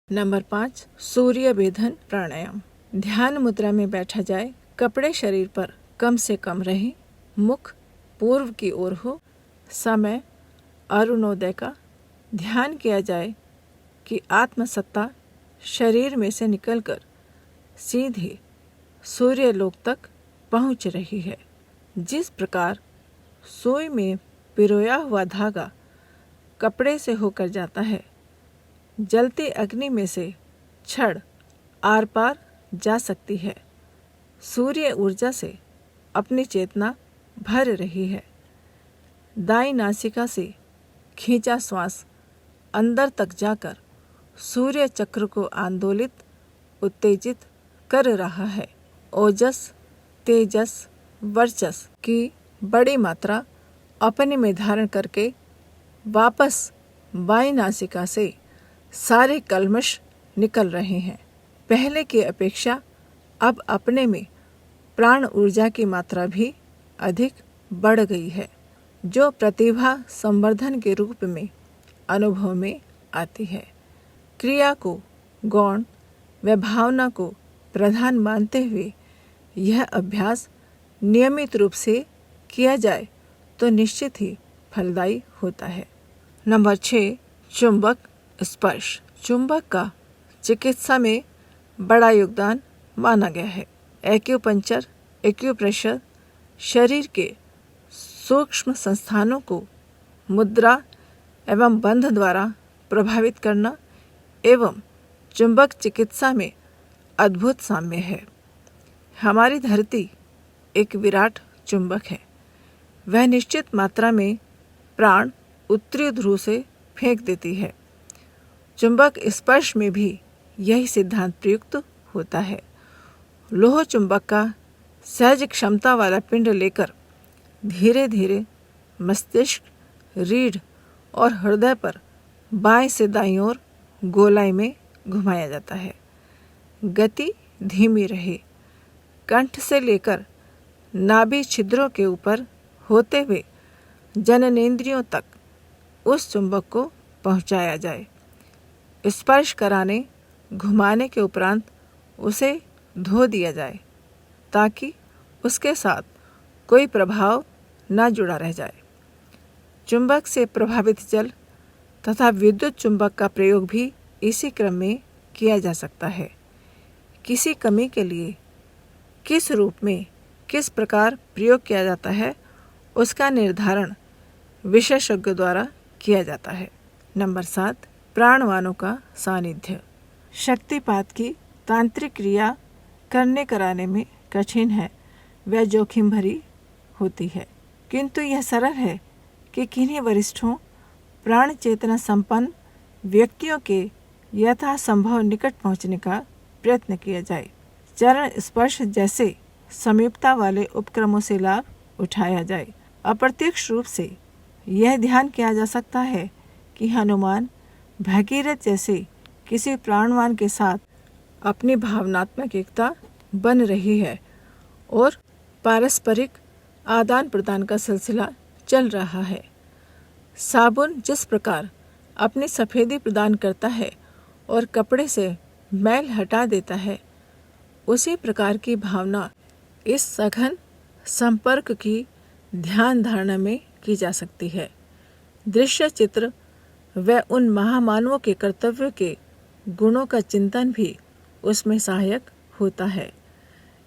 Number 5, सूर्य भेदन प्राणायाम। ध्यान मुद्रा में बैठा जाए। कपड़े शरीर पर कम से कम रहे। मुख पूर्व की ओर हो। समय अरुणोदय का। ध्यान किया जाए कि आत्मसत्ता शरीर में से निकलकर सीधे सूर्य लोक तक पहुंच रही है। जिस प्रकार सुई में पिरोया हुआ धागा कपड़े से होकर जाता है, जलती अग्नि में से छड़ आर पार जा सकती है। सूर्य ऊर्जा से अपनी चेतना भर रही है। दाई नासिका से खींचा श्वास अंदर तक जाकर सूर्य चक्र को आंदोलित, उत्तेजित कर रहा है। ओजस, तेजस, वर्चस की बड़ी मात्रा अपने में धारण करके वापस बाई नासिका से सारे कल्मश निकल रहे हैं। पहले की अपेक्षा अब अपने में प्राण ऊर्जा की मात्रा भी अधिक बढ़ गई है, जो प्रतिभा संवर्धन के रूप में अनुभव में आती है। क्रिया को गौण व भावना को प्रधान मानते हुए यह अभ्यास नियमित रूप से किया जाए तो निश्चित ही फलदायी होता है। नंबर 6, चुंबक स्पर्श। चुंबक का चिकित्सा में बड़ा योगदान माना गया है। एक्यूपंक्चर, एक्यूप्रेशर शरीर के सूक्ष्म संस्थानों को मुद्रा एवं बंध द्वारा प्रभावित करना एवं चुंबक चिकित्सा में अद्भुत साम्य है। हमारी धरती एक विराट चुंबक है। वह निश्चित मात्रा में प्राण उत्तरी ध्रुव से फेंक देती है। चुंबक स्पर्श में भी यही सिद्धांत प्रयुक्त होता है। लोह चुंबक का सहज क्षमता वाला पिंड लेकर धीरे धीरे मस्तिष्क, रीढ़ और हृदय पर बाएं से दाईं ओर गोलाई में घुमाया जाता है। गति धीमी रहे। कंठ से लेकर नाभि छिद्रों के ऊपर होते हुए जननेंद्रियों तक उस चुंबक को पहुंचाया जाए। स्पर्श कराने, घुमाने के उपरांत उसे धो दिया जाए ताकि उसके साथ कोई प्रभाव न जुड़ा रह जाए। चुंबक से प्रभावित जल तथा विद्युत चुंबक का प्रयोग भी इसी क्रम में किया जा सकता है। किसी कमी के लिए किस रूप में किस प्रकार प्रयोग किया जाता है, उसका निर्धारण विशेषज्ञ द्वारा किया जाता है। नंबर 7, प्राणवानों का सानिध्य। शक्तिपात की तांत्रिक क्रिया करने कराने में कठिन है, वह जोखिम भरी होती है, किंतु यह सरल है कि किन्हीं वरिष्ठों प्राण चेतना संपन्न व्यक्तियों के यथासंभव निकट पहुंचने का प्रयत्न किया जाए। चरण स्पर्श जैसे समीपता वाले उपक्रमों से लाभ उठाया जाए। अप्रत्यक्ष रूप से यह ध्यान किया जा सकता है कि हनुमान भगीरथ जैसे किसी प्राणवान के साथ अपनी भावनात्मक एकता बन रही है और पारस्परिक आदान प्रदान का सिलसिला चल रहा है। साबुन जिस प्रकार अपनी सफ़ेदी प्रदान करता है और कपड़े से मैल हटा देता है, उसी प्रकार की भावना इस सघन संपर्क की ध्यान धारणा में की जा सकती है। दृश्य चित्र व उन महामानवों के कर्तव्य के गुणों का चिंतन भी उसमें सहायक होता है।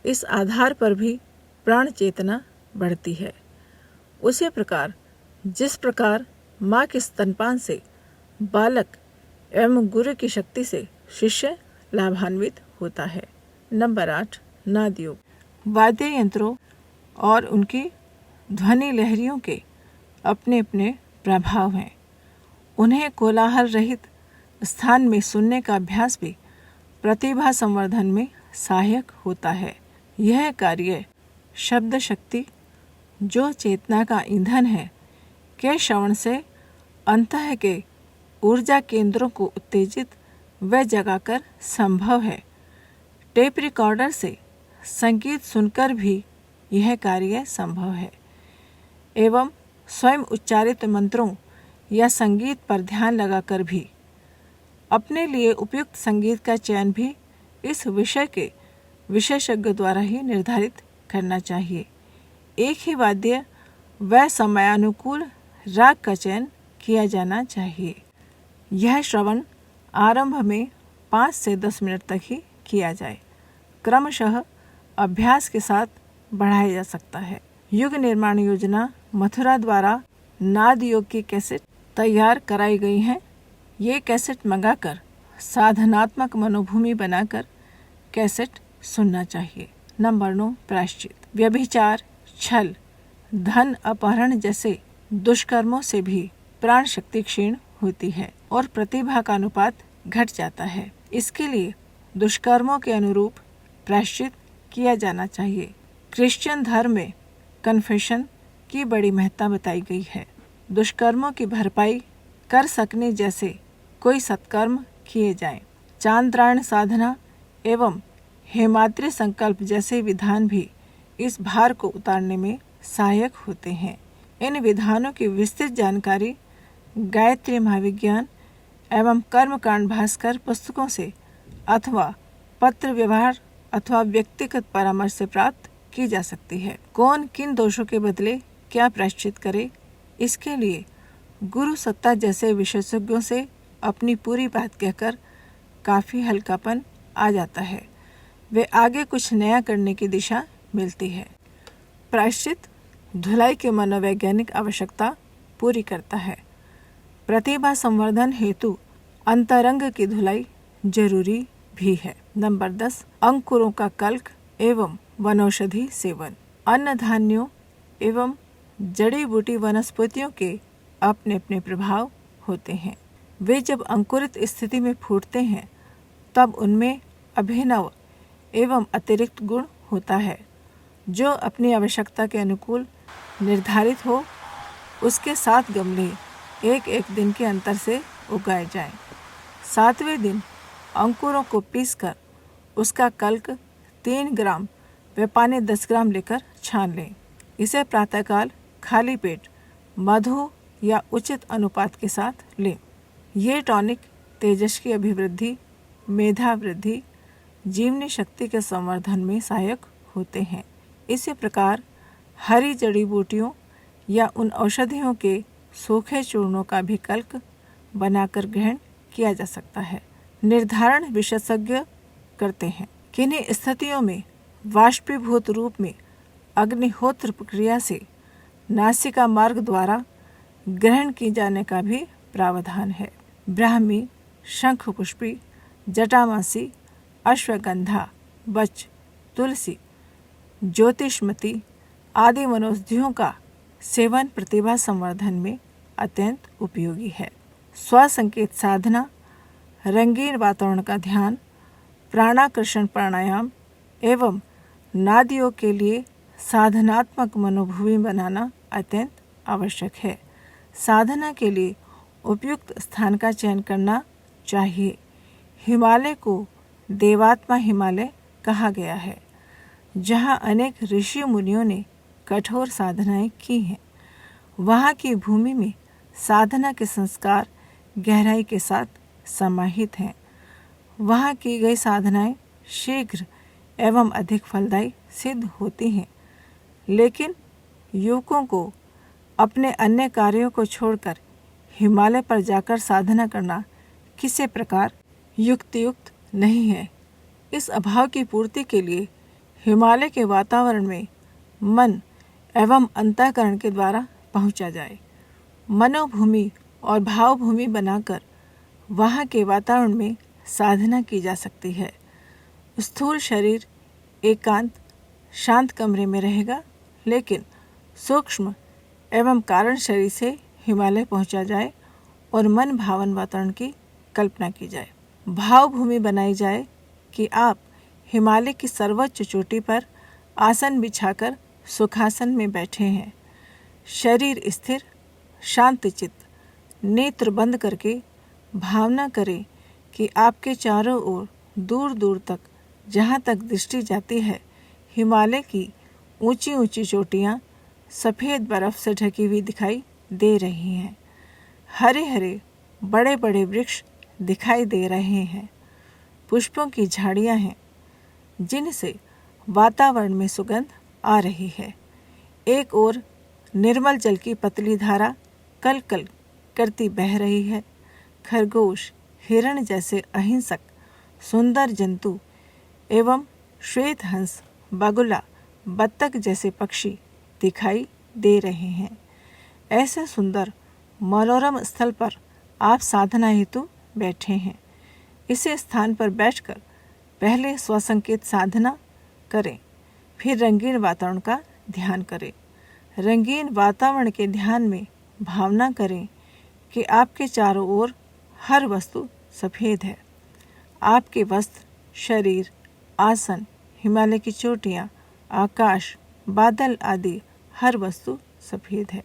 इस आधार पर भी प्राण चेतना बढ़ती है। उसी प्रकार जिस प्रकार माँ के स्तनपान से बालक एवं गुरु की शक्ति से शिष्य लाभान्वित होता है। नंबर 8, नादयोग। वाद्य यंत्रों और उनकी ध्वनि लहरियों के अपने अपने प्रभाव हैं। उन्हें कोलाहल रहित स्थान में सुनने का अभ्यास भी प्रतिभा संवर्धन में सहायक होता है। यह कार्य शब्द शक्ति, जो चेतना का ईंधन है, के श्रवण से अंतः के ऊर्जा केंद्रों को उत्तेजित व जगाकर संभव है। टेप रिकॉर्डर से संगीत सुनकर भी यह कार्य संभव है एवं स्वयं उच्चारित मंत्रों या संगीत पर ध्यान लगाकर भी अपने लिए उपयुक्त संगीत का चयन भी इस विषय के विशेषज्ञ द्वारा ही निर्धारित करना चाहिए। एक ही वाद्य व समयानुकूल राग का चयन किया जाना चाहिए। यह श्रवण आरंभ में 5 से 10 मिनट तक ही किया जाए, क्रमशः अभ्यास के साथ बढ़ाया जा सकता है। युग निर्माण योजना मथुरा द्वारा नाद योग की कैसेट तैयार कराई गई हैं। ये कैसेट मंगाकर साधनात्मक मनोभूमि बनाकर कैसेट सुनना चाहिए। नंबर 9, प्रायश्चित। व्यभिचार, छल, धन अपहरण जैसे दुष्कर्मों से भी प्राण शक्ति क्षीण होती है और प्रतिभा का अनुपात घट जाता है। इसके लिए दुष्कर्मों के अनुरूप प्रायश्चित किया जाना चाहिए। क्रिश्चियन धर्म में कन्फेशन की बड़ी महत्ता बताई गई है। दुष्कर्मों की भरपाई कर सकने जैसे कोई सत्कर्म किए जाएं। चांद्रायण साधना एवं हेमाद्रि संकल्प जैसे विधान भी इस भार को उतारने में सहायक होते हैं। इन विधानों की विस्तृत जानकारी गायत्री महाविज्ञान एवं कर्मकांड भास्कर पुस्तकों से अथवा पत्र व्यवहार अथवा व्यक्तिगत परामर्श से प्राप्त की जा सकती है। कौन किन दोषों के बदले क्या प्रायश्चित करे, इसके लिए गुरु सत्ता जैसे विशेषज्ञों से अपनी पूरी बात कहकर काफी हल्कापन आ जाता है। वे आगे कुछ नया करने की दिशा मिलती है। प्रायश्चित धुलाई के मनोवैज्ञानिक आवश्यकता पूरी करता है। प्रतिभा संवर्धन हेतु अंतरंग की धुलाई जरूरी भी है। नंबर 10, अंकुरों का कल्क एवं वनौषधि सेवन। अन्न धान्यों एवं जड़ी बूटी वनस्पतियों के अपने अपने प्रभाव होते हैं। वे जब अंकुरित स्थिति में फूटते हैं तब उनमें अभिनव एवं अतिरिक्त गुण होता है जो अपनी आवश्यकता के अनुकूल निर्धारित हो। उसके 7 गमले एक दिन के अंतर से उगाए जाएं। 7वें दिन अंकुरों को पीसकर उसका कल्क 3 ग्राम व पानी 10 ग्राम लेकर छान लें। इसे प्रातःकाल खाली पेट मधु या उचित अनुपात के साथ लें। ये टॉनिक तेजस की अभिवृद्धि, मेधा वृद्धि, जीवनी शक्ति के संवर्धन में सहायक होते हैं। इसी प्रकार हरी जड़ी बूटियों या उन औषधियों के सूखे चूर्णों का भी कल्क बनाकर ग्रहण किया जा सकता है। निर्धारण विशेषज्ञ करते हैं। किन्हीं स्थितियों में वाष्पीभूत रूप में अग्निहोत्र प्रक्रिया से नासिका मार्ग द्वारा ग्रहण की जाने का भी प्रावधान है। ब्राह्मी, शंखपुष्पी, जटामासी, अश्वगंधा, बच, तुलसी, ज्योतिषमती आदि वनौषधियों का सेवन प्रतिभा संवर्धन में अत्यंत उपयोगी है। स्वसंकेत साधना, रंगीन वातावरण का ध्यान, प्राणाकर्षण प्राणायाम एवं नाद योग के लिए साधनात्मक मनोभूमि बनाना अत्यंत आवश्यक है। साधना के लिए उपयुक्त स्थान का चयन करना चाहिए। हिमालय को देवात्मा हिमालय कहा गया है, जहाँ अनेक ऋषि मुनियों ने कठोर साधनाएं की हैं। वहाँ की भूमि में साधना के संस्कार गहराई के साथ समाहित हैं। वहाँ की गई साधनाएं शीघ्र एवं अधिक फलदायी सिद्ध होती हैं। लेकिन युवकों को अपने अन्य कार्यों को छोड़कर हिमालय पर जाकर साधना करना किसी प्रकार युक्त नहीं है। इस अभाव की पूर्ति के लिए हिमालय के वातावरण में मन एवं अंतःकरण के द्वारा पहुंचा जाए। मनोभूमि और भावभूमि बनाकर वहाँ के वातावरण में साधना की जा सकती है। स्थूल शरीर एकांत शांत कमरे में रहेगा, लेकिन सूक्ष्म एवं कारण शरीर से हिमालय पहुंचा जाए और मन भावन वातावरण की कल्पना की जाए। भावभूमि बनाई जाए कि आप हिमालय की सर्वोच्च चोटी पर आसन बिछाकर सुखासन में बैठे हैं। शरीर स्थिर, शांत चित्त, नेत्र बंद करके भावना करें कि आपके चारों ओर दूर दूर तक, जहाँ तक दृष्टि जाती है, हिमालय की ऊंची ऊंची चोटियाँ सफ़ेद बर्फ से ढकी हुई दिखाई दे रही हैं। हरे हरे बड़े बड़े वृक्ष दिखाई दे रहे हैं। पुष्पों की झाड़ियां हैं जिनसे वातावरण में सुगंध आ रही है। एक ओर निर्मल जल की पतली धारा कल कल करती बह रही है। खरगोश, हिरण जैसे अहिंसक सुंदर जंतु एवं श्वेत हंस, बगुला, बत्तख जैसे पक्षी दिखाई दे रहे हैं। ऐसे सुंदर मनोरम स्थल पर आप साधना हेतु बैठे हैं। इसी स्थान पर बैठकर पहले स्वसंकेत साधना करें, फिर रंगीन वातावरण का ध्यान करें। रंगीन वातावरण के ध्यान में भावना करें कि आपके चारों ओर हर वस्तु सफ़ेद है। आपके वस्त्र, शरीर, आसन, हिमालय की चोटियाँ, आकाश, बादल आदि हर वस्तु सफ़ेद है।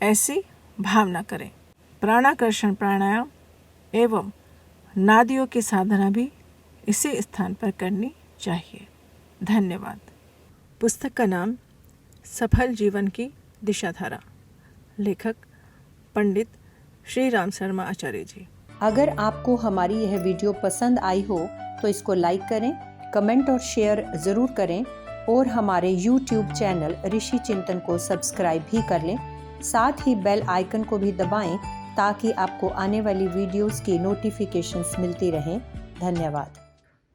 ऐसी भावना करें। प्राणाकर्षण प्राणायाम एवं नादियों की साधना भी इसी स्थान पर करनी चाहिए। धन्यवाद। पुस्तक का नाम सफल जीवन की दिशाधारा। लेखक पंडित श्री राम शर्मा आचार्य जी। अगर आपको हमारी यह वीडियो पसंद आई हो तो इसको लाइक करें, कमेंट और शेयर ज़रूर करें और हमारे YouTube चैनल ऋषि चिंतन को सब्सक्राइब भी कर लें। साथ ही बेल आइकन को भी दबाएं ताकि आपको आने वाली वीडियोस की नोटिफिकेशंस मिलती रहें। धन्यवाद।